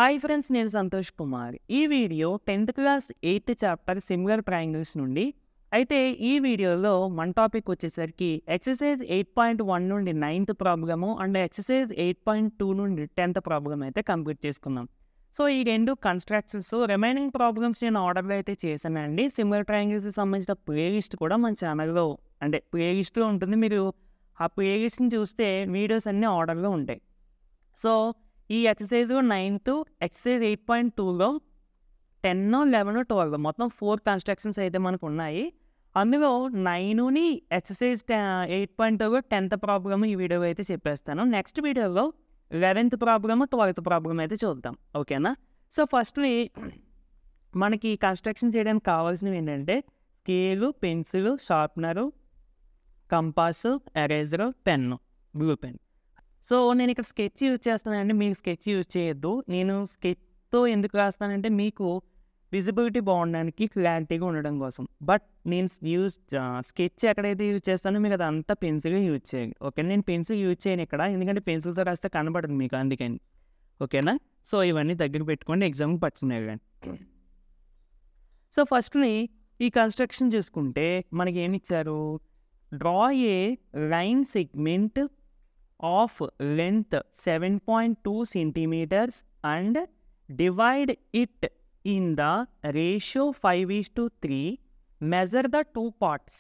Hi friends, నేను సంతోష్ కుమార్. ఈ video 10th class 8th chapter similar triangles నుండి. అయితే ఈ వీడియోలో మన టాపిక్ వచ్చేసరికి ఎక్సర్సైజ్ 8.1 నుండి 9th ప్రాబ్లము అండ్ ఎక్సర్సైజ్ 8.2 నుండి 10th ప్రాబ్లం అయితే కంప్లీట్ చేసుకున్నాం. సో ఈ రెండు కన్స్ట్రక్షన్స్ రిమైనింగ్ ప్రాబ్లమ్స్ నేను ఆర్డర్లో అయితే చేశానండి. సిమిలర్ ట్రయాంగిల్స్కి సంబంధించిన ప్లేలిస్ట్ కూడా మన ఛానల్లో అంటే ప్లేలిస్ట్లో ఉంటుంది. మీరు ఆ ప్లేలిస్ట్ని చూస్తే వీడియోస్ అన్నీ ఆర్డర్లో ఉంటాయి. సో ఈ ఎక్సర్సైజ్ 9th ఎక్సర్సైజ్ 8.2లో 10, 11, 12 మొత్తం 4 కన్స్ట్రక్షన్స్ అయితే మనకు ఉన్నాయి. అందులో 9ని ఎక్సర్సైజ్ 8.2లో 10th ప్రాబ్లమ్ ఈ వీడియోలో అయితే చెప్పేస్తాను. నెక్స్ట్ వీడియోలో 11th ప్రాబ్లమ్ 12th ప్రాబ్లమ్ అయితే చూద్దాం, ఓకేనా? సో ఫస్ట్లీ మనకి కన్స్ట్రక్షన్ చేయడానికి కావాల్సినవి ఏంటంటే scale, pencil, sharpener, Compass, eraser, pen, blue pen. So నేను ఇక్కడ స్కెచ్ యూజ్ చేస్తానండి, మీకు స్కెచ్ యూజ్ చేయొద్దు. నేను స్కెచ్తో ఎందుకు రాస్తానంటే మీకు విజిబిలిటీ బాగుండడానికి, క్లారిటీగా ఉండడం కోసం. బట్ నేను స్కెచ్ ఎక్కడైతే యూజ్ చేస్తానో మీకు అదంతా పెన్సిల్ యూజ్ చేయాలి, ఓకే? నేను పెన్సిల్ యూజ్ చేయను ఇక్కడ, ఎందుకంటే పెన్సిల్తో రాస్తే కనబడదు మీకు, అందుకని, ఓకేనా? సో ఇవన్నీ దగ్గర పెట్టుకోండి, ఎగ్జామ్కి పట్టుకునేవి కానీ. సో ఫస్ట్ని ఈ కన్స్ట్రక్షన్ చూసుకుంటే మనకి ఏమి ఇచ్చారు? Draw A line segment of length 7.2 centimeters and divide it in the ratio 5:3. Measure the two parts.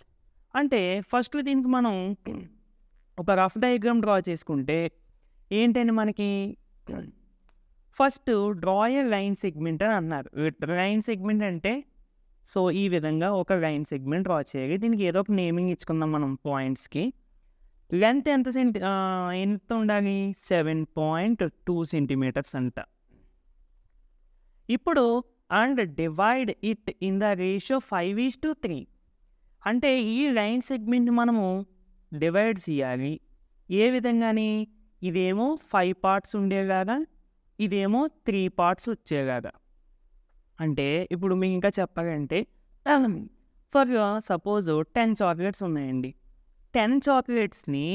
అంటే ఫస్ట్ దీనికి మనం ఒక రఫ్ డయాగ్రామ్ డ్రా చేసుకుంటే ఏంటంటే మనకి ఫస్ట్ డ్రా ఏ లైన్ సెగ్మెంట్ అని అన్నారు. లైన్ సెగ్మెంట్ అంటే సో ఈ విధంగా ఒక లైన్ సెగ్మెంట్ డ్రా చేయాలి. దీనికి ఏదో ఒక నేమింగ్ ఇచ్చుకుందాం మనం పాయింట్స్కి. లెంత్ ఎంత ఉండాలి? 7.2 సెంటీమీటర్స్ అంట. ఇప్పుడు and divide it in the ratio 5:3. అంటే ఈ లైన్ సెగ్మెంట్ మనము డివైడ్ చేయాలి. ఏ విధంగాని? ఇదేమో 5 పార్ట్స్ ఉండేలాగా, ఇదేమో 3 పార్ట్స్ వచ్చేలాగా. అంటే ఇప్పుడు మీకు ఇంకా చెప్పాలంటే ఫర్ సపోజ్ 10 చాక్లెట్స్ ఉన్నాయండి. 10 చాక్లెట్స్ని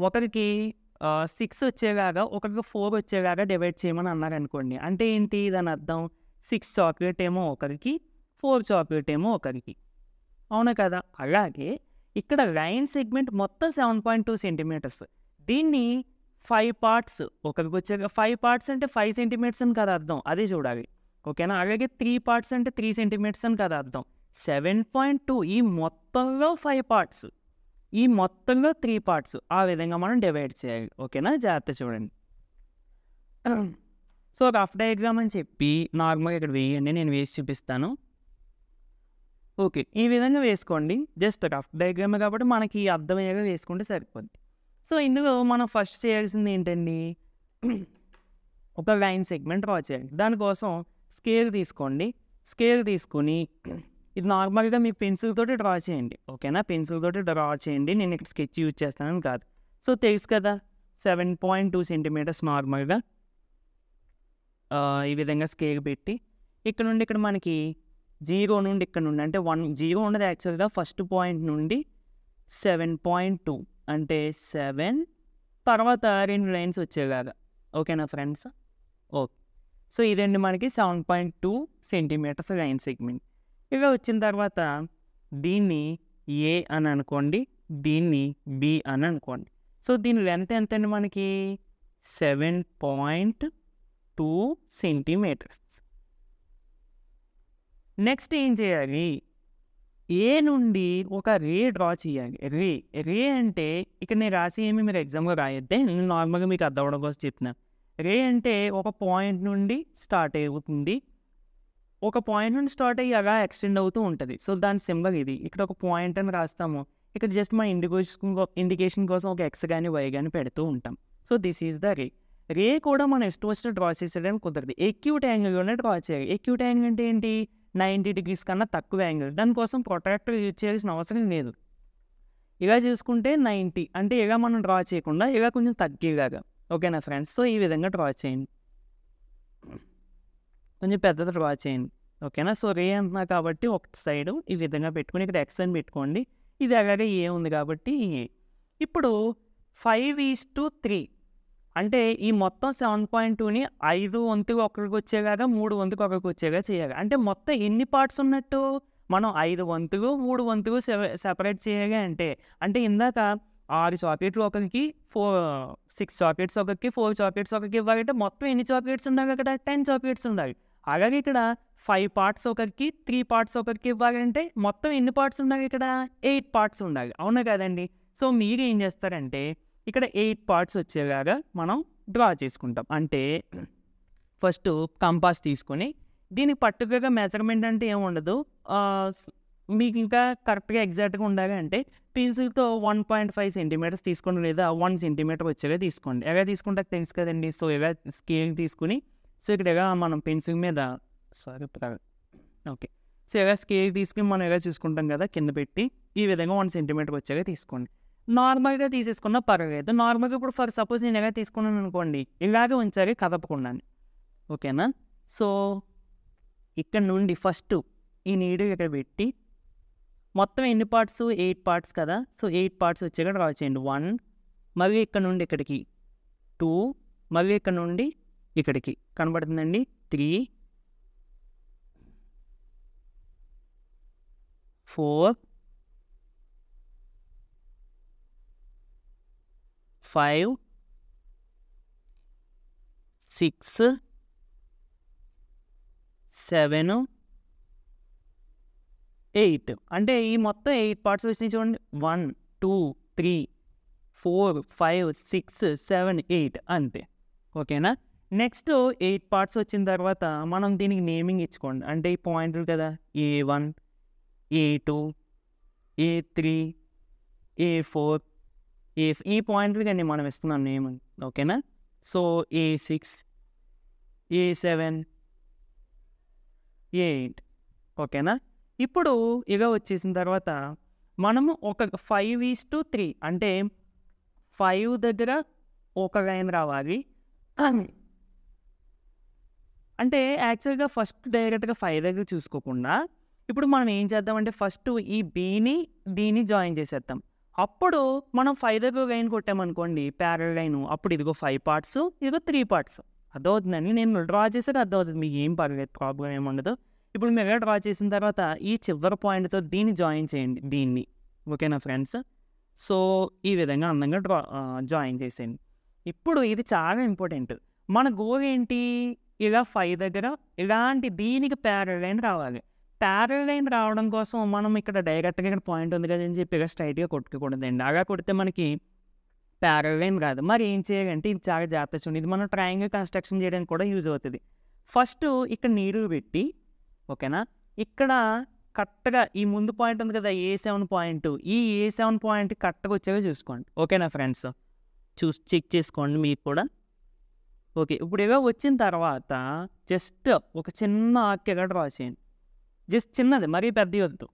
ఒకరికి 6 వచ్చేలాగా, ఒకరికి 4 వచ్చేలాగా డివైడ్ చేయమని అన్నారు అనుకోండి. అంటే ఏంటి దాని అర్థం? 6 చాక్లెట్ ఏమో ఒకరికి, 4 చాక్లెట్ ఏమో ఒకరికి, అవునా కదా? అలాగే ఇక్కడ లైన్ సెగ్మెంట్ మొత్తం 7.2 సెంటీమీటర్స్. దీన్ని 5 పార్ట్స్ ఒకరికి వచ్చేగా, 5 పార్ట్స్ అంటే 5 సెంటీమీటర్స్ అని కదా అర్థం, అదే చూడాలి, ఓకేనా? అలాగే 3 పార్ట్స్ అంటే 3 సెంటీమీటర్స్ అని కదా అర్థం. 7.2 ఈ మొత్తంలో 5 పార్ట్స్, ఈ మొత్తంలో 3 పార్ట్స్, ఆ విధంగా మనం డివైడ్ చేయాలి, ఓకేనా? జాగ్రత్త చూడండి. సో రఫ్ డయాగ్రామ్ అని చెప్పి నార్మల్గా ఇక్కడ వేయండి, నేను వేసి చూపిస్తాను. ఓకే, ఈ విధంగా వేసుకోండి. జస్ట్ రఫ్ డయాగ్రామ్ కాబట్టి మనకి అర్థమయ్యేగా వేసుకుంటే సరిపోద్ది. సో ఇందులో మనం ఫస్ట్ చేయాల్సింది ఏంటండి? ఒక లైన్ సెగ్మెంట్ డ్రా చేయాలి. దానికోసం స్కేల్ తీసుకోండి. స్కేల్ తీసుకొని ఇది నార్మల్గా మీ పెన్సిల్ తోటి డ్రా చేయండి, ఓకేనా? పెన్సిల్ తోటి డ్రా చేయండి, నేను ఇక్కడ స్కెచ్ యూజ్ చేస్తానని కాదు. సో తెలుసు కదా 7.2 సెంటీమీటర్స్ నార్మల్గా ఈ విధంగా స్కేల్ పెట్టి ఇక్కడ నుండి ఇక్కడ మనకి 0 నుండి ఇక్కడ నుండి అంటే 0 ఉన్నది యాక్చువల్గా ఫస్ట్ పాయింట్ నుండి 7.2 అంటే 7 తర్వాత 2 లైన్స్ వచ్చేలాగా, ఓకేనా ఫ్రెండ్స్? ఓకే, సో ఇదండి మనకి 7.2 సెంటీమీటర్స్ లైన్ సెగ్మెంట్. ఇలా వచ్చిన తర్వాత దీన్ని ఏ అని అనుకోండి, దీన్ని బి అని అనుకోండి. సో దీని లెంత్ ఎంత అండి మనకి? 7.2 సెంటీమీటర్స్. నెక్స్ట్ ఏం చేయాలి? ఏ నుండి ఒక రే డ్రా చేయాలి. రే అంటే ఇక్కడ నేను రాసి ఏమి మీరు ఎగ్జామ్లో రాయొద్దే, నేను నార్మల్గా మీకు అర్థం అవ్వడం కోసం చెప్తున్నాను. రే అంటే ఒక పాయింట్ నుండి స్టార్ట్ అవుతుంది, ఒక పాయింట్ నుండి స్టార్ట్ అయ్యి అలా ఎక్స్టెండ్ అవుతూ ఉంటుంది. సో దాని సింబల్ ఇది. ఇక్కడ ఒక పాయింట్ అని రాస్తాము, ఇక్కడ జస్ట్ మన ఇండికేషన్ కోసం ఒక ఎక్స్ కానీ వై కానీ పెడుతూ ఉంటాం. So this is the ray. రే కూడా మనం ఇష్టం వచ్చిన డ్రా చేసేయడానికి కుదరదు, ఎక్యూట్ యాంగిల్లోనే డ్రా చేయాలి. ఎక్యూట్ యాంగిల్ అంటే ఏంటి? 90 degrees కన్నా తక్కువ యాంగిల్. దానికోసం ప్రొట్రాక్టర్ యూజ్ చేయాల్సిన అవసరం లేదు. ఇలా చూసుకుంటే 90 అంటే ఇలా మనం డ్రా చేయకుండా ఇలా కొంచెం తగ్గేలాగా, ఓకేనా ఫ్రెండ్స్? సో ఈ విధంగా డ్రా చేయండి, కొంచెం పెద్దది డ్రా చేయండి, ఓకేనా? సో రే అంటున్నా కాబట్టి ఒక సైడు ఈ విధంగా పెట్టుకుని ఇక్కడ ఎక్స్ అని పెట్టుకోండి. ఇది అలాగే ఏ ఉంది కాబట్టి ఏ. ఇప్పుడు 5:3 అంటే ఈ మొత్తం 7.2ని 5 వంతులు ఒకరికి వచ్చేలాగా 3 వంతులు ఒకరికి వచ్చేలా చేయాలి. అంటే మొత్తం ఎన్ని పార్ట్స్ ఉన్నట్టు మనం 5 వంతులు 3 వంతులు సెపరేట్ చేయాలి అంటే ఇందాక 6 చాక్లెట్లు ఒకరికి 6 చాక్లెట్స్ ఒకరికి 4 చాక్లెట్స్ ఒకరికి ఇవ్వాలంటే మొత్తం ఎన్ని చాక్లెట్స్ ఉండాలి అక్కడ 10 చాక్లెట్స్ ఉండాలి. అలాగే ఇక్కడ 5 పార్ట్స్ ఒకరికి 3 పార్ట్స్ ఒకరికి ఇవ్వాలంటే మొత్తం ఎన్ని పార్ట్స్ ఉండాలి ఇక్కడ 8 పార్ట్స్ ఉండాలి. అవునా కదండి. సో మీరు ఏం చేస్తారంటే ఇక్కడ 8 పార్ట్స్ వచ్చేలాగా మనం డ్రా చేసుకుంటాం. అంటే ఫస్ట్ కంపాస్ తీసుకొని దీనికి పర్టికులర్గా మెజర్మెంట్ అంటే ఏముండదు. మీకు ఇంకా కరెక్ట్గా ఎగ్జాక్ట్గా ఉండాలి అంటే పెన్సిల్తో 1.5 సెంటీమీటర్స్ తీసుకోండి, లేదా 1 సెంటీమీటర్ వచ్చేలా తీసుకోండి. ఎలా తీసుకుంటే తెలుసు కదండి. సో ఇలా స్కేల్ తీసుకుని సో ఇక్కడ ఎలా మనం పెన్సిల్ మీద ఓకే సో ఎలా స్కేల్ తీసుకుని మనం ఎలా చూసుకుంటాం కదా కింద పెట్టి ఈ విధంగా 1 సెంటీమీటర్ వచ్చేలా తీసుకోండి. నార్మల్గా తీసేసుకున్నా పర్వాలేదు. నార్మల్గా ఇప్పుడు ఫర్ సపోజ్ నేను ఎలా తీసుకున్నాను అనుకోండి, ఇలాగే ఉంచాలి కదపకుండా. ఓకేనా. సో ఇక్కడ నుండి ఫస్ట్ ఈ నీడిల్ ఇక్కడ పెట్టి మొత్తం ఎన్ని పార్ట్స్ 8 పార్ట్స్ కదా. సో 8 పార్ట్స్ వచ్చేగా డ్రా చేయండి. 1 మళ్ళీ ఇక్కడ నుండి ఇక్కడికి 2 మళ్ళీ ఇక్కడ నుండి ఇక్కడికి కనబడుతుందండి 3 4 5 6 7 8 అంటే ఈ మొత్తం 8 పార్ట్స్ వచ్చినాయి చూడండి. 1 2 3 4 5 6 7 8 అంతే. ఓకేనా. నెక్స్ట్ 8 పార్ట్స్ వచ్చిన తర్వాత మనం దీనికి నేమింగ్ ఇచ్చుకోండి. అంటే ఈ పాయింట్లు కదా A1 A2 A3 A4 ఈ పాయింట్లు కానీ మనం ఇస్తున్నాం నేమ్. ఓకేనా. సో A6 A7 A8 ఓకేనా. ఇప్పుడు ఇలా వచ్చేసిన తర్వాత మనము ఒక 5:3 అంటే 5 దగ్గర ఒక లైన్ రావాలి. అంటే యాక్చువల్గా ఫస్ట్ డైరెక్ట్గా 5 దగ్గర చూసుకోకుండా ఇప్పుడు మనం ఏం చేద్దామంటే ఫస్ట్ ఈ దీన్ని జాయిన్ చేసేద్దాం. అప్పుడు మనం 5 దగ్గర లైన్ కొట్టామనుకోండి ప్యారల్ లైన్, అప్పుడు ఇదిగో 5 పార్ట్స్ ఇదిగో 3 పార్ట్స్. అర్థమవుతుందండి. నేను డ్రా చేసాక అర్థమవుతుంది, మీకు ఏం పర్లేదు, ప్రాబ్లం ఏముండదు. ఇప్పుడు మీరు ఎలా డ్రా చేసిన తర్వాత ఈ చివరి పాయింట్తో దీన్ని జాయిన్ చేయండి దీన్ని. ఓకేనా ఫ్రెండ్స్. సో ఈ విధంగా అందంగా జాయిన్ చేసేయండి. ఇప్పుడు ఇది చాలా ఇంపార్టెంట్. మన గోల్ ఏంటి, ఇలా 5 దగ్గర ఇలాంటి దీనికి ప్యారల్ లైన్ రావాలి. ప్యారల్ లైన్ రావడం కోసం మనం ఇక్కడ డైరెక్ట్గా ఇక్కడ పాయింట్ ఉంది కదా అని చెప్పి ఇలా స్ట్రైట్గా కొట్టుకోకూడదండి. అలా కొడితే మనకి ప్యారల్ లైన్ రాదు. మరి ఏం చేయాలంటే ఇది చాలా జాగ్రత్త చూడండి. ఇది మనం ట్రయాంగిల్ కన్స్ట్రక్షన్ చేయడానికి కూడా యూజ్ అవుతుంది. ఫస్ట్ ఇక్కడ నీళ్ళు పెట్టి ఓకేనా, ఇక్కడ కరెక్ట్గా ఈ ముందు పాయింట్ ఉంది కదా A7 పాయింట్, ఈ A7 పాయింట్ కరెక్ట్గా వచ్చేగా చూసుకోండి. ఓకేనా ఫ్రెండ్స్. చెక్ చేసుకోండి మీరు కూడా. ఓకే. ఇప్పుడు ఇలా వచ్చిన తర్వాత జస్ట్ ఒక చిన్న ఆర్క్ ఇలా డ్రా చేయండి. జస్ట్ చిన్నది, మరీ పెద్ద వద్దు.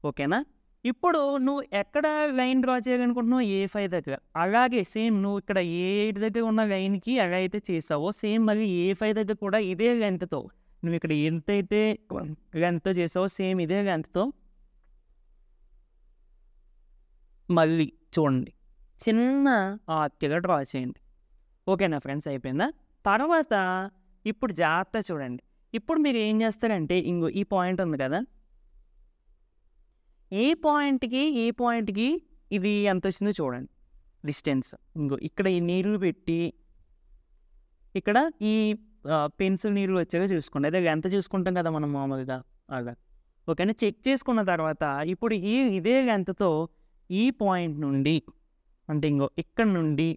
ఓకేనా. ఇప్పుడు నువ్వు ఎక్కడ లైన్ డ్రా చేయాలనుకుంటున్నావు A5 దగ్గర, అలాగే సేమ్ నువ్వు ఇక్కడ A8 దగ్గర ఉన్న లైన్కి ఎలా అయితే చేసావో సేమ్ మళ్ళీ A5 దగ్గర కూడా ఇదే లెంత్తో నువ్వు ఇక్కడ ఎంతైతే లెంత్తో చేసావో సేమ్ ఇదే లెంత్తో మళ్ళీ చూడండి చిన్న ఆర్క్గా డ్రా చేయండి. ఓకేనా ఫ్రెండ్స్. అయిపోయిందా. తర్వాత ఇప్పుడు జాగ్రత్త చూడండి. ఇప్పుడు మీరు ఏం చేస్తారంటే ఇంకో ఈ పాయింట్ ఉంది కదా, ఈ పాయింట్కి ఇది ఎంత వచ్చిందో చూడండి డిస్టెన్స్. ఇంకో ఇక్కడ ఈ నీళ్ళు పెట్టి ఇక్కడ ఈ పెన్సిల్ నీళ్ళు వచ్చేగా చూసుకోండి. అదే ఎంత చూసుకుంటాం కదా మనం మామూలుగా అలా. ఓకేనా. చెక్ చేసుకున్న తర్వాత ఇప్పుడు ఇదే లెంత్తో ఈ పాయింట్ నుండి అంటే ఇంకో ఇక్కడ నుండి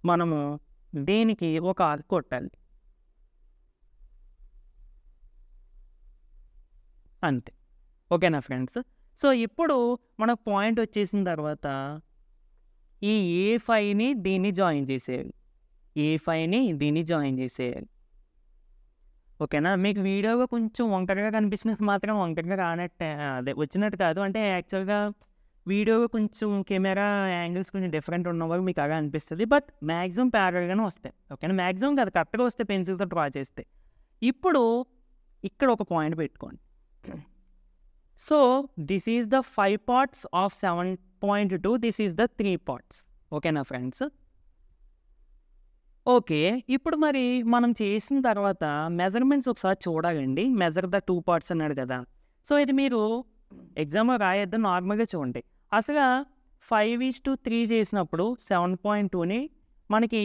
మనము దేనికి ఒక ఆర్క్ కొట్టాలి అంతే. ఓకేనా ఫ్రెండ్స్. సో ఇప్పుడు మనకు పాయింట్ వచ్చేసిన తర్వాత ఈ A5ని దీన్ని జాయిన్ చేసేయాలి. A5ని దీన్ని జాయిన్ చేసేయాలి. ఓకేనా. మీకు వీడియోగా కొంచెం వంకరగా కనిపించినది మాత్రం వంకరగా రానట్టే, అదే వచ్చినట్టు కాదు. అంటే యాక్చువల్గా వీడియోగా కొంచెం కెమెరా యాంగిల్స్ కొంచెం డిఫరెంట్ ఉన్న వాళ్ళు మీకు అలా అనిపిస్తుంది. బట్ మ్యాక్సిమం ప్యారల్గానే వస్తాయి. ఓకేనా. మ్యాక్సిమం కాదు, కరెక్ట్గా వస్తే పెన్సిల్తో డ్రా చేస్తే. ఇప్పుడు ఇక్కడ ఒక పాయింట్ పెట్టుకోండి. So this is the 5 parts of 7.2. This is the 3 parts. ఓకేనా ఫ్రెండ్స్. ఓకే. ఇప్పుడు మరి మనం చేసిన తర్వాత మెజర్‌మెంట్స్ ఒకసారి చూడాలండి. మెజర్ ద 2 పార్ట్స్ అన్నాడు కదా! సో, ఇది మీరు ఎగ్జామ్‌లో రాయొద్దు. నార్మల్‌గా చూడండి. అసల 5:3 చేసినప్పుడు 7.2ని మనకి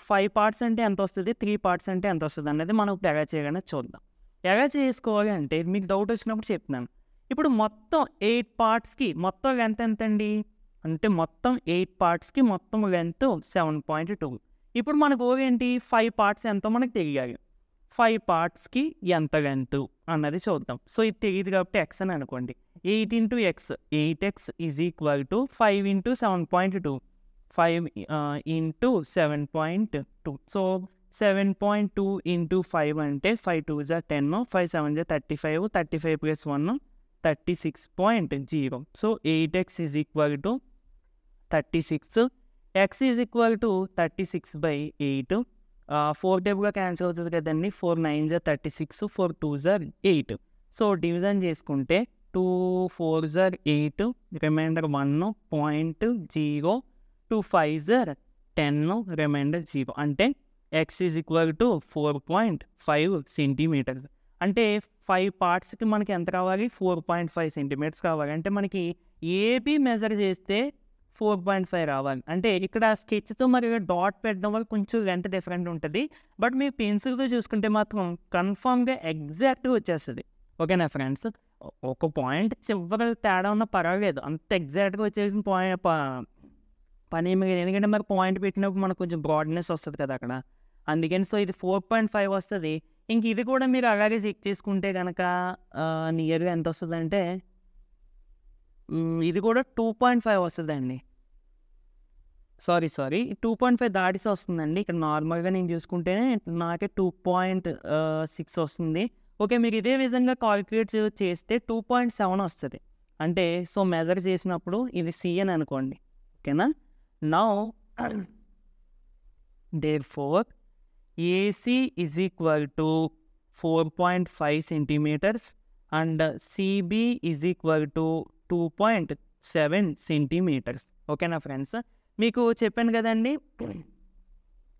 5 పార్ట్స్ అంటే ఎంతొస్తది? 3 పార్ట్స్ అంటే ఎంతొస్తది? అన్నది మనం ఇప్పుడు ఎలా చేయాలనేది చూద్దాం. ఎలా చేసుకోవాలి అంటే మీకు డౌట్ వచ్చినప్పుడు చెప్తున్నాను. ఇప్పుడు మొత్తం 8 పార్ట్స్‌కి మొత్తం లెంత్ ఎంతండి? అంటే మొత్తం 8 పార్ట్స్‌కి మొత్తం లెంత్ 7.2. ఇప్పుడు మన గోల్ ఏంటి? 5 పార్ట్స్ ఎంతో మనకు తెలియాలి. 5 పార్ట్స్‌కి ఎంత లెంత్ అన్నది చూద్దాం. సో, ఇది తెలీదు కాబట్టి x అని అనుకోండి. 8 into x 8x is equal to 5 into 7.2 5 into 7.2. So, 7.2 into 5 అంటే 5 2 జా 10 5 7 జా 35 35 plus 1 36.0. So, 8x is equal to 36 x is equal to 36/8. 4 టేబుల్‌గా క్యాన్సిల్ అవుతది కదండీ. 4 9 జా 36 4 2 జా 8. సో, డివిజన్ చేసుకుంటే 2 4 జా 8 రిమైండర్ 1 0.0 2 5 జా 10 రిమైండర్ 0 అంటే x is equal to 4.5 centimetres. అంటే 5 పార్ట్స్‌కి మనకి ఎంత కావాలి? 4.5 సెంటీమీటర్స్ కావాలి. అంటే మనకి ఏబీ మెజర్ చేస్తే 4.5 రావాలి. అంటే ఇక్కడ స్కెచ్‌తో మరి డాట్ పెట్టడం వల్ల కొంచెం లెంత్ డిఫరెంట్ ఉంటది. బట్ మీరు పెన్సిల్‌తో చూసుకుంటే మాత్రం కన్ఫర్మ్‌గా ఎగ్జాక్ట్‌గా వచ్చేస్తది. ఓకేనా ఫ్రెండ్స్? ఒక పాయింట్ చివర తేడా ఉన్నా పర్వాలేదు. అంత ఎగ్జాక్ట్‌గా వచ్చేసిన పనేమి లేదు. ఎందుకంటే మరి పాయింట్ పెట్టినప్పుడు మనకు కొంచెం బ్రాడ్‌నెస్ వస్తది కదా అక్కడ. అందుకని సో, ఇది 4.5 వస్తది. ఇంక ఇది కూడా మీరు అలాగే చెక్ చేసుకుంటే గనక నియర్‌గా ఎంతొస్తదంటే ఇది కూడా 2.5 వస్తదండి. సారీ 2.5 దాటేసి వస్తుందండి. ఇక్కడ నార్మల్‌గా నేను చూసుకుంటేనే నాకే 2.6 వస్తుంది. ఓకే. మీరు ఇదే విధంగా కాలిక్యులేట్ చేస్తే 2.7 వస్తది. అంటే సో, మెజర్ చేసినప్పుడు ఇది సి అని అనుకోండి. ఓకేనా? Now therefore AC is equal to 4.5 centimetres and CB is equal to 2.7 centimetres. ఓకేనా ఫ్రెండ్స్? మీకు చెప్పాను కదండి.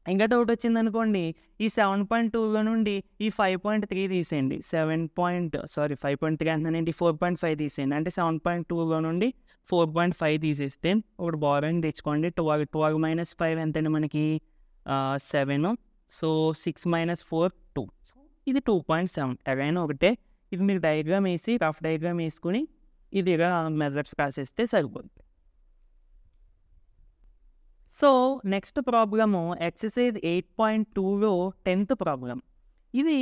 ఇంకా డౌట్ వచ్చిందనుకోండి, ఈ 7.2లో నుండి ఈ 5.3 తీసేయండి. 5.3 అంటున్నానండి, 4.5 తీసేయండి. అంటే 7.2లో నుండి 4.5 తీసేస్తే ఒకటి బారోయింగ్ తెచ్చుకోండి. 12 మైనస్ 5 ఎంతండి మనకి 7. So, 6 minus 4 2. సో, ఇది 2.7 ఎగైన్ ఒకటే. ఇది మీరు డయాగ్రామ్ వేసి రఫ్ డయాగ్రామ్ వేసుకుని ఇది ఇలా మెజర్స్ రాసేస్తే సరిపోద్ది. సో, నెక్స్ట్ ప్రాబ్లము ఎక్సర్సైజ్ 8.2లో 10th ప్రాబ్లం. ఇది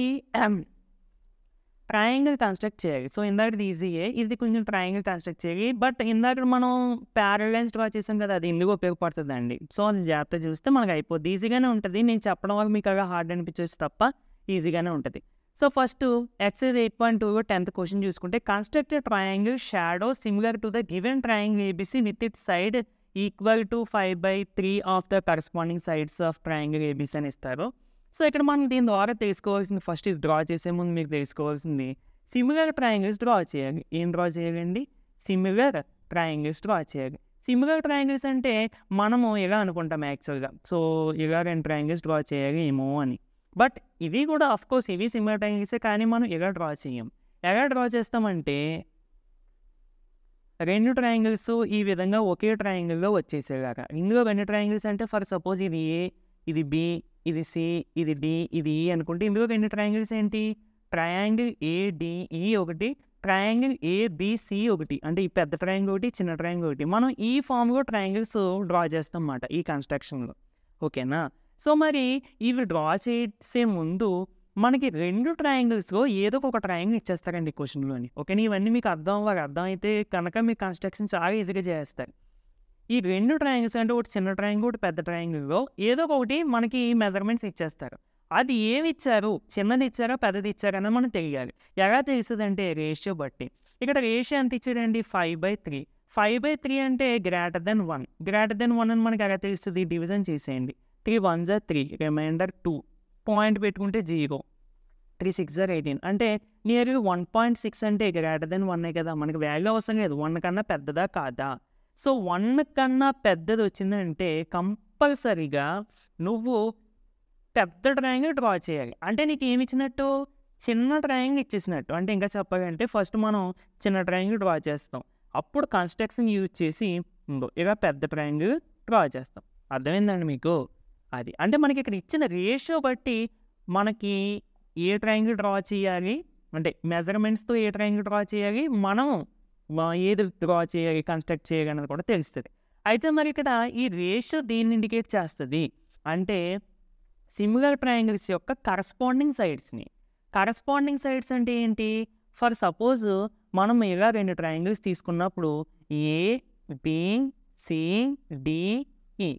ట్రయాంగిల్ కన్స్ట్రక్ట్ చేయాలి. సో, ఇందాకది ఈజీయే. ఇది కొంచెం ట్రయాంగిల్ కన్స్ట్రక్ట్ చేయాలి. బట్ ఇందాక మనం ప్యారలైన్స్ డ్రా చేసాం కదా! అది ఎందుకు ఉపయోగపడుతుందండి. సో, అది జాగ్రత్తగా చూస్తే మనకు అయిపోద్ది. ఈజీగానే ఉంటుంది. నేను చెప్పడం వల్ల మీకు అలా హార్డ్ అనిపించవచ్చు తప్ప ఈజీగానే ఉంటుంది. సో, ఫస్ట్ ఎక్సర్సైజ్ 8.2లో 10th క్వశ్చన్ చూసుకుంటే construct a triangle shadow similar to the given triangle ABC with its side equal to 5/3 of the corresponding sides of triangle ABC అని ఇస్తారు. సో, ఇక్కడ మనం దీని ద్వారా తెలుసుకోవాల్సింది ఫస్ట్ ఇది డ్రా చేసే ముందు మీకు తెలుసుకోవాల్సింది సిమిలర్ ట్రయాంగిల్స్ డ్రా చేయాలి. ఏం డ్రా చేయాలండి? సిమిలర్ ట్రయాంగిల్స్ డ్రా చేయాలి. సిమిలర్ ట్రయాంగిల్స్ అంటే మనము ఎలా అనుకుంటాం యాక్చువల్‌గా. సో, ఇలా 2 ట్రయాంగిల్స్ డ్రా చేయాలి ఏమో అని. బట్ ఇవి కూడా ఆఫ్‌కోర్స్ ఇవి సిమిలర్ ట్రయాంగిల్సే, కానీ మనం ఇలా డ్రా చేయం. ఎలా డ్రా చేస్తామంటే 2 ట్రయాంగిల్స్ ఈ విధంగా ఒకే ట్రయాంగిల్‌లో వచ్చేసేలాగా. ఇందులో 2 ట్రయాంగిల్స్ అంటే ఫర్ సపోజ్ ఇది ఏ, ఇది బి, ఇది సి, ఇది డి, ఇది ఈ అనుకుంటే ఇందులో 2 ట్రయాంగిల్స్ ఏంటి? ట్రయాంగిల్ ఏడిఈ ఒకటి, ట్రయాంగిల్ ఏబిసి ఒకటి. అంటే ఈ పెద్ద ట్రయాంగిల్ ఒకటి, చిన్న ట్రయాంగిల్ ఒకటి. మనం ఈ ఫామ్‌లో ట్రయాంగిల్స్ డ్రా చేస్తాం అన్నమాట ఈ కన్స్ట్రక్షన్‌లో. ఓకేనా? సో, మరి ఇవి డ్రా చేసే ముందు మనకి 2 ట్రయాంగిల్స్‌లో ఏదో ఒక ట్రయాంగిల్ ఇచ్చేస్తారండి క్వశ్చన్‌లోని. ఓకేనా? ఇవన్నీ మీకు అర్థమైతే కనుక మీ కన్స్ట్రక్షన్ చాలా ఈజీగా చేసేస్తారు. ఈ 2 ట్రయాంగిల్స్ అంటే ఒకటి చిన్న ట్రయాంగిల్, ఒకటి పెద్ద ట్రయాంగిల్‌లో ఏదో ఒకటి మనకి మెజర్మెంట్స్ ఇచ్చేస్తారు. అది ఏమి ఇచ్చారు? చిన్నది ఇచ్చారా? పెద్దది ఇచ్చారా? అన్నది మనకు తెలియాలి. ఎలా తెలుస్తదంటే రేషియో బట్టి. ఇక్కడ రేషియో ఎంత ఇచ్చాడండి? 5/3. 5/3 అంటే గ్రేటర్ దెన్ 1. గ్రేటర్ దెన్ 1 అని మనకి ఎలా తెలుస్తది? డివిజన్ చేసేయండి. 3 1 జా 3 రిమైండర్ 2. పాయింట్ పెట్టుకుంటే 0. 3 6 జా 18. అంటే నియర్లీ 1.6 అంటే గ్రేటర్ దెన్ 1 కదా! మనకి వాల్యూ అవసరం లేదు. 1 కన్నా పెద్దదా కాదా? సో, 1 కన్నా పెద్దది వచ్చిందంటే కంపల్సరీగా నువ్వు పెద్ద ట్రయాంగిల్ డ్రా చేయాలి. అంటే నీకు ఏమి ఇచ్చినట్టు, చిన్న ట్రయాంగిల్ ఇచ్చేసినట్టు. అంటే ఇంకా చెప్పాలంటే ఫస్ట్ మనం చిన్న ట్రయాంగిల్ డ్రా చేస్తాం. అప్పుడు కన్స్ట్రక్షన్ యూజ్ చేసి ఇలా పెద్ద ట్రయాంగిల్ డ్రా చేస్తాం. అర్థమైందండి మీకు? అది అంటే మనకి ఇక్కడ ఇచ్చిన రేషియో బట్టి మనకి ఏ ట్రయాంగిల్ డ్రా చేయాలి, అంటే మెజర్మెంట్స్తో ఏ ట్రయాంగిల్ డ్రా చేయాలి, మనం ఏది డ్రా చేయాలి, కన్స్ట్రక్ట్ చేయాలి అనేది కూడా తెలుస్తుంది. అయితే మరి ఇక్కడ ఈ రేషియో దీన్ని ఇండికేట్ చేస్తుంది అంటే సిమిలర్ ట్రయాంగిల్స్ యొక్క కరస్పాండింగ్ సైడ్స్ని. కరస్పాండింగ్ సైడ్స్ అంటే ఏంటి? ఫర్ సపోజ్ మనం ఇలా 2 ట్రయాంగిల్స్ తీసుకున్నప్పుడు ఏ, బి, సి, డి, ఈ.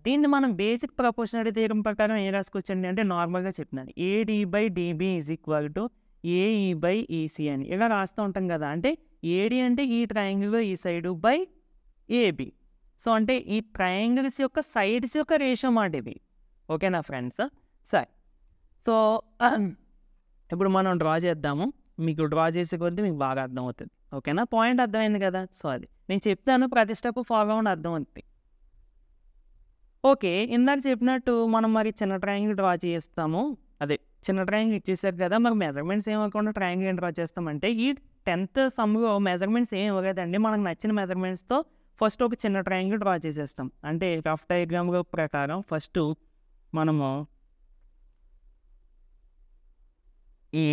దీన్ని మనం బేసిక్ ప్రపోర్షనాలిటీ థియరం ప్రకారం ఏం రాసుకోవచ్చండి అంటే నార్మల్గా చెప్తున్నాను, AD by dB is equal to AE by EC అని ఇలా రాస్తూ ఉంటాం కదా. అంటే ఏడి అంటే ఈ ట్రయాంగిల్లో ఈ సైడు బై ఏబి. సో అంటే ఈ ట్రయాంగిల్స్ యొక్క సైడ్స్ యొక్క రేషియో మాట ఇది. ఓకేనా ఫ్రెండ్స్? సరే, సో ఇప్పుడు మనం డ్రా చేద్దాము. మీకు డ్రా చేసే కొద్దీ మీకు బాగా అర్థమవుతుంది. ఓకేనా? పాయింట్ అర్థమైంది కదా? సో అది నేను చెప్తాను, ప్రతి స్టెప్ ఫాలో అవ్వండి, అర్థమవుతుంది. ఓకే, ఇందాక చెప్పినట్టు మనం మరి చిన్న ట్రయాంగిల్ డ్రా చేస్తాము. అదే చిన్న ట్రయాంగిల్ ఇచ్చేసారు కదా, మరి మెజర్మెంట్స్ ఏమకుండా ట్రయాంగిల్ డ్రా చేస్తామంటే ఈ 10th సమ్లో మెజర్మెంట్స్ ఏం ఇవ్వలేదండి. మనకు నచ్చిన మెజర్మెంట్స్తో ఫస్ట్ ఒక చిన్న ట్రయాంగిల్ డ్రా చేసేస్తాం. అంటే రఫ్ డయాగ్రామ్ ప్రకారం ఫస్ట్ మనము ఏ,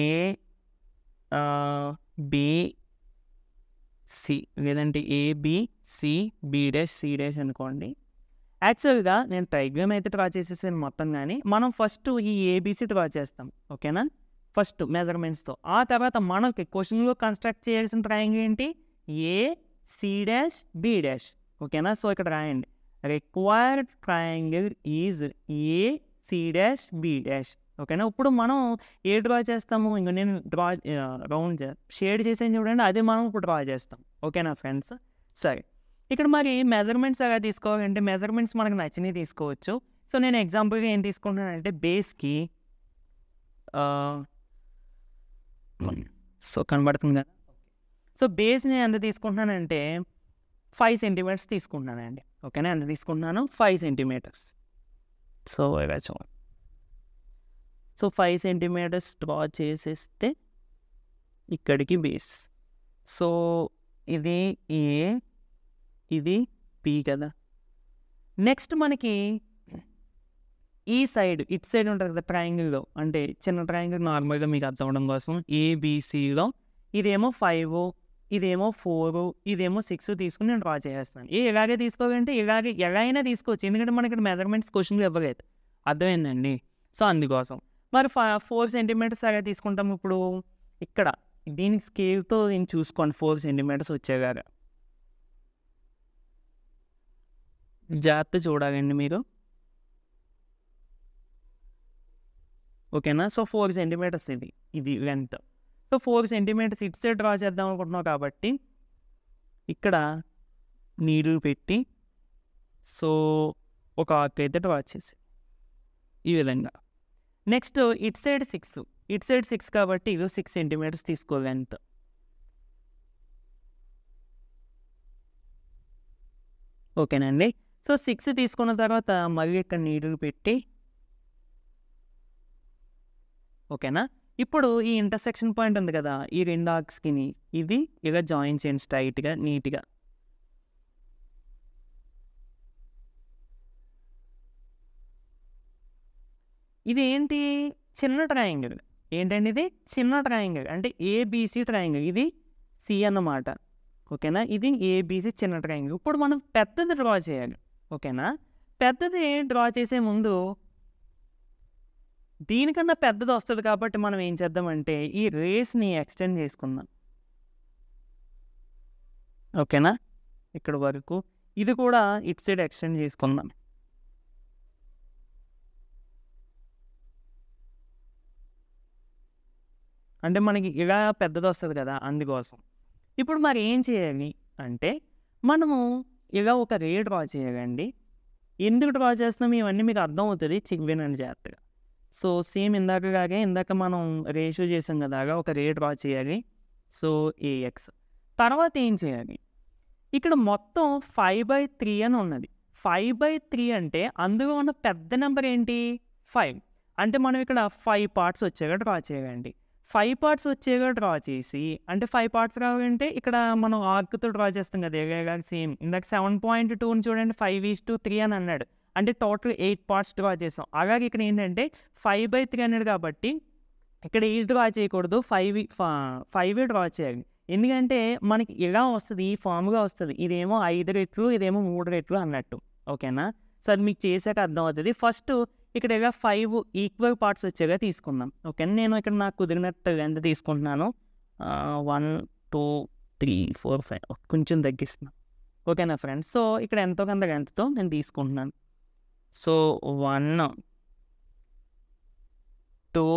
బి, సి లేదంటే AB, C, B dash, C dash అనుకోండి. యాక్చువల్గా నేను డయాగ్రామ్ అయితే డ్రా చేసేసాను మొత్తం, కానీ మనం ఫస్ట్ ఈ ఏబిసి డ్రా చేస్తాం. ఓకేనా? ఫస్ట్ మెజర్మెంట్స్తో. ఆ తర్వాత మనకి క్వశ్చన్లో కన్స్ట్రక్ట్ చేయాల్సిన ట్రయాంగిల్ ఏంటి? A, C dash, B dash. ఓకేనా? సో ఇక్కడ రాయండి, required triangle is A, C dash, B dash. ఓకేనా? ఇప్పుడు మనం ఏ డ్రా చేస్తాము? ఇంక నేను రౌండ్ షేడ్ చేసాను చూడండి, అదే మనం ఇప్పుడు డ్రా చేస్తాం. ఓకేనా ఫ్రెండ్స్? సరే, ఇక్కడ మరి మెజర్మెంట్స్ ఎలా తీసుకోవాలంటే మెజర్మెంట్స్ మనకు నచ్చినవి తీసుకోవచ్చు. సో నేను ఎగ్జాంపుల్గా ఏం తీసుకుంటున్నానంటే బేస్కి సో కనబడుతుంది కదా. సో బేస్ నేను ఎంత తీసుకుంటున్నానంటే 5 సెంటీమీటర్స్ తీసుకుంటున్నానండి. ఓకేనా? ఎంత తీసుకుంటున్నాను? 5 సెంటీమీటర్స్. సో ఇలా చూడండి. సో 5 సెంటీమీటర్స్ డ్రా చేసేస్తే ఇక్కడికి బేస్. సో ఇది ఏ, ఇది బి కదా. నెక్స్ట్ మనకి ఈ సైడ్, ఇటు సైడ్ ఉంటుంది కదా ట్రయాంగిల్లో, అంటే చిన్న ట్రయాంగిల్ నార్మల్గా మీకు అర్థం అవడం కోసం ఏబిసిలో ఇదేమో 5, ఇదేమో 4, ఇదేమో 6 తీసుకుని నేను డ్రా చేసేస్తాను. ఇలాగే తీసుకోవాలంటే ఇలాగే ఎలా అయినా తీసుకోవచ్చు, ఎందుకంటే మనకి ఇక్కడ మెజర్మెంట్స్ క్వశ్చన్లు ఇవ్వలేదు. అర్థమైందండి? సో అందుకోసం మరి 4 సెంటీమీటర్స్ అలా తీసుకుంటాం. ఇప్పుడు ఇక్కడ దీని స్కేల్తో నేను చూసుకోండి 4 సెంటీమీటర్స్ వచ్చేలాగా. జాగ్రత్త చూడాలండి మీరు. ఓకేనా? సో 4 సెంటీమీటర్స్ ఇది లెంత్. సో 4 సెంటీమీటర్స్ ఇటు సైడ్ డ్రా చేద్దాం అనుకుంటున్నాం కాబట్టి ఇక్కడ నీళ్ళు పెట్టి సో ఒక ఆర్క్ అయితే డ్రా చేసి ఈ విధంగా. నెక్స్ట్ ఇటు సైడ్ 6 కాబట్టి ఇది 6 సెంటీమీటర్స్ తీసుకోవాలి లెంత్. ఓకేనండి? సో 6 తీసుకున్న తర్వాత మళ్ళీ ఇక్కడ నీళ్ళు పెట్టి ఓకేనా? ఇప్పుడు ఈ ఇంటర్సెక్షన్ పాయింట్ ఉంది కదా, ఈ 2 ఆర్క్స్కి ఇది ఇలా జాయిన్ చేయండి స్ట్రైట్గా, నీట్గా. ఇది ఏంటి? చిన్న ట్రయాంగిల్. ఏంటండి ఇది? చిన్న ట్రయాంగిల్. అంటే ఏబిసి ట్రయాంగిల్. ఇది సి అన్నమాట. ఓకేనా? ఇది ఏబిసి చిన్న ట్రయాంగిల్. ఇప్పుడు మనం పెద్దది డ్రా చేయాలి. ఓకేనా? పెద్దది డ్రా చేసే ముందు దీనికన్నా పెద్దది వస్తుంది కాబట్టి మనం ఏం చేద్దామంటే ఈ రేస్ని ఎక్స్టెండ్ చేసుకుందాం. ఓకేనా? ఇక్కడ వరకు ఇది కూడా ఇటు సైడ్ ఎక్స్టెండ్ చేసుకుందాం. అంటే మనకి ఇలా పెద్దది వస్తుంది కదా, అందుకోసం. ఇప్పుడు మరి ఏం చేయాలి అంటే మనము ఇలా ఒక రే డ్రా చేయాలండి. ఎందుకు డ్రా చేస్తున్నాం ఇవన్నీ మీకు అర్థం అవుతుంది, వినండి జాగ్రత్తగా. సో సేమ్ ఇందాక మనం రేషియో చేసాం కదా, అలా ఒక రే డ్రా చేయాలి. సో ఏఎక్స్ తర్వాత ఏం చేయాలి? ఇక్కడ మొత్తం 5/3 అని ఉన్నది. 5/3 అంటే అందులో ఉన్న పెద్ద నెంబర్ ఏంటి? 5. అంటే మనం ఇక్కడ 5 పార్ట్స్ వచ్చేగా డ్రా చేయాలండి. 5 పార్ట్స్ వచ్చేగా డ్రా చేసి అంటే 5 పార్ట్స్ రావాలంటే ఇక్కడ మనం ఆర్క్‌తో డ్రా చేస్తాం కదా! ఇలాగ సేమ్ ఇందాక 7.2ని చూడండి 5:3 అని అన్నాడు. అంటే టోటల్ 8 పార్ట్స్ డ్రా చేసాం. అలాగే ఇక్కడ ఏంటంటే 5/3 అన్నాడు కాబట్టి ఇక్కడ 8 డ్రా చేయకూడదు. 5 డ్రా చేయాలి. ఎందుకంటే మనకి ఇలా వస్తది. ఈ ఫార్మ్‌గా వస్తది. ఇదేమో 5 రెట్లు, ఇదేమో 3 రెట్లు అన్నట్టు. ఓకేనా? సో, అది మీకు చేసాక అర్థమవుతది. ఫస్ట్ ఇక్కడ ఇలా 5 ఈక్వల్ పార్ట్స్ వచ్చేలా తీసుకుందాం. ఓకేనా? నేను ఇక్కడ నాకు కుదిరినట్టు ఎంత తీసుకుంటున్నాను. 1, 2, 3, 4, 5 కొంచెం తగ్గిస్తున్నా. ఓకేనా ఫ్రెండ్స్? సో, ఇక్కడ ఎంతో కొంత లెంగ్త్‌తో నేను తీసుకుంటున్నాను. సో, 1, 2,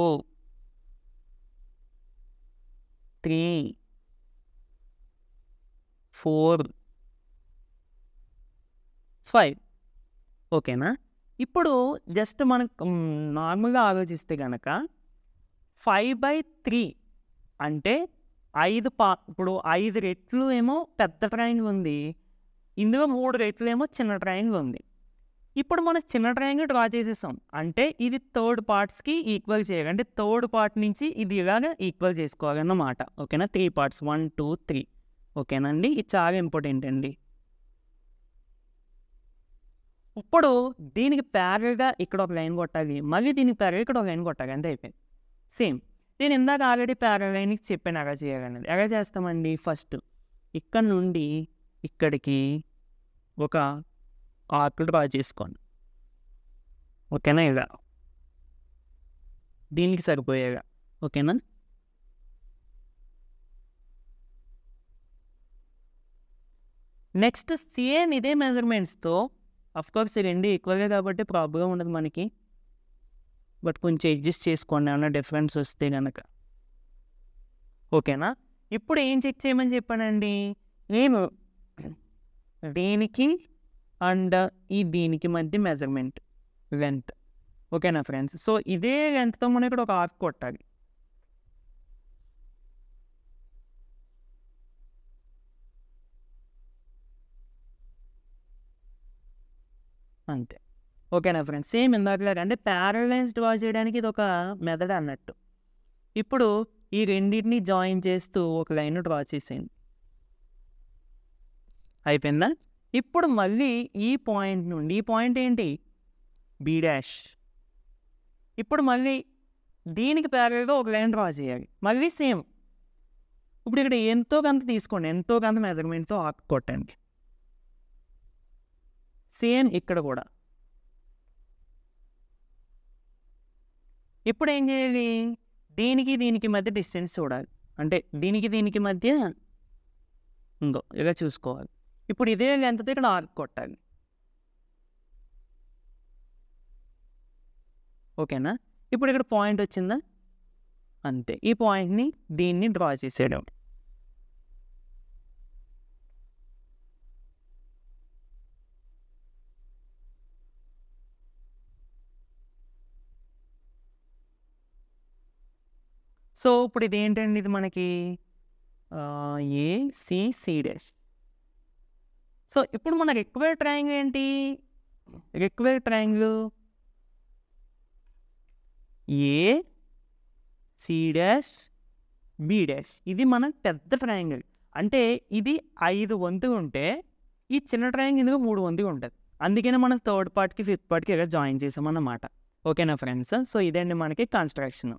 3, 4, 5 ఓకేనా? ఇప్పుడు జస్ట్ మనకు నార్మల్‌గా ఆలోచిస్తే గనక 5/3 అంటే ఇప్పుడు 5 రెట్లు ఏమో పెద్ద ట్రయాంగిల్ ఉంది. ఇందులో 3 రెట్లు ఏమో చిన్న ట్రయాంగిల్ ఉంది. ఇప్పుడు మనం చిన్న ట్రయాంగిల్ డ్రా చేసేసాం. అంటే ఇది థర్డ్ పార్ట్స్‌కి ఈక్వల్ చేయాలి. అంటే థర్డ్ పార్ట్ నుంచి ఇది ఇలాగ ఈక్వల్ చేసుకోవాలన్నమాట. ఓకేనా? 3 పార్ట్స్ 1, 2, 3 ఓకేనా అండి? ఇది చాలా ఇంపార్టెంట్ అండి. ఇప్పుడు దీనికి ప్యారల్‌గా ఇక్కడ ఒక లైన్ కొట్టాలి. మళ్ళీ దీనికి ప్యారల్‌గా ఇక్కడ ఒక లైన్ కొట్టాలి. అంతే అయిపోయింది. సేమ్. నేను ఇందాక ఆల్రెడీ ప్యారల్ లైన్‌కి చెప్పాను ఎలా చేయాలనేది. ఎలా చేస్తామండి? ఫస్ట్ ఇక్కడ నుండి ఇక్కడికి ఒక ఆర్క్ డ్రా చేసుకోండి. ఓకేనా? ఇలా దీనికి సరిపోయేగా. ఓకేనా? నెక్స్ట్ సేమ్ ఇదే మెజర్మెంట్స్‌తో అఫ్‌కోర్స్ ఈ 2 ఈక్వల్‌గా కాబట్టి ప్రాబ్లమ్ ఉండదు మనకి. బట్ కొంచెం అడ్జస్ట్ చేసుకోండి ఏమన్నా డిఫరెన్స్ వస్తే గనక. ఓకేనా? ఇప్పుడు ఏం చెక్ చేయమని చెప్పానండి? నేను దీనికి అండ్ దీనికి మధ్య మెజర్మెంట్ లెంత్. ఓకేనా ఫ్రెండ్స్? సో, ఇదే లెంత్‌తో మనం ఇక్కడ ఒక ఆర్క్ కొట్టాలి. అంతే. ఓకేనా ఫ్రెండ్స్? సేమ్ ఇందాకలాగా అంటే ప్యారలల్ లైన్స్ డ్రా చేయడానికి ఇదొక మెథడ్ అన్నట్టు. ఇప్పుడు ఈ రెండింటిని జాయిన్ చేస్తూ ఒక లైన్ డ్రా చేసేయండి. అయిపోయిందా? ఇప్పుడు మళ్ళీ ఈ పాయింట్ నుండి ఈ పాయింట్ ఏంటి? B'. ఇప్పుడు మళ్ళీ దీనికి ప్యారలల్‌గా ఒక లైన్ డ్రా చేయాలి. మళ్ళీ సేమ్. ఇప్పుడు ఇక్కడ ఎంతో కొంత తీసుకోండి. ఎంతో కొంత మెజర్మెంట్‌తో ఆర్క్ కొట్టండి. సేమ్ ఇక్కడ కూడా. ఇప్పుడు ఏం చేయాలి? దీనికి మధ్య డిస్టెన్స్ చూడాలి. అంటే దీనికి మధ్య ఇలా చూసుకోవాలి. ఇప్పుడు ఇదే లెంత్‌తో ఇక్కడ ఆర్క్ కొట్టాలి. ఓకేనా? ఇప్పుడు ఇక్కడ పాయింట్ వచ్చిందా? అంతే. ఈ పాయింట్‌ని దీన్ని డ్రా చేసేయడం. సో, ఇప్పుడు ఇదేంటండి? ఇది మనకి AC. సో, ఇప్పుడు మన రిక్వైర్డ్ ట్రయాంగిల్ ఏంటి? Required triangle AC', B'. ఇది మన పెద్ద ట్రయాంగిల్. అంటే ఇది 5 వంతులు ఉంటే ఈ చిన్న ట్రయాంగిల్ ఇందులో 3 వంతులు ఉంటుంది. అందుకనే మనం థర్డ్ పార్ట్‌కి, ఫిఫ్త్ పార్ట్‌కి ఇలా జాయిన్ చేసామన్నమాట. ఓకేనా ఫ్రెండ్స్? సో, ఇదండి మనకి కన్స్ట్రక్షన్.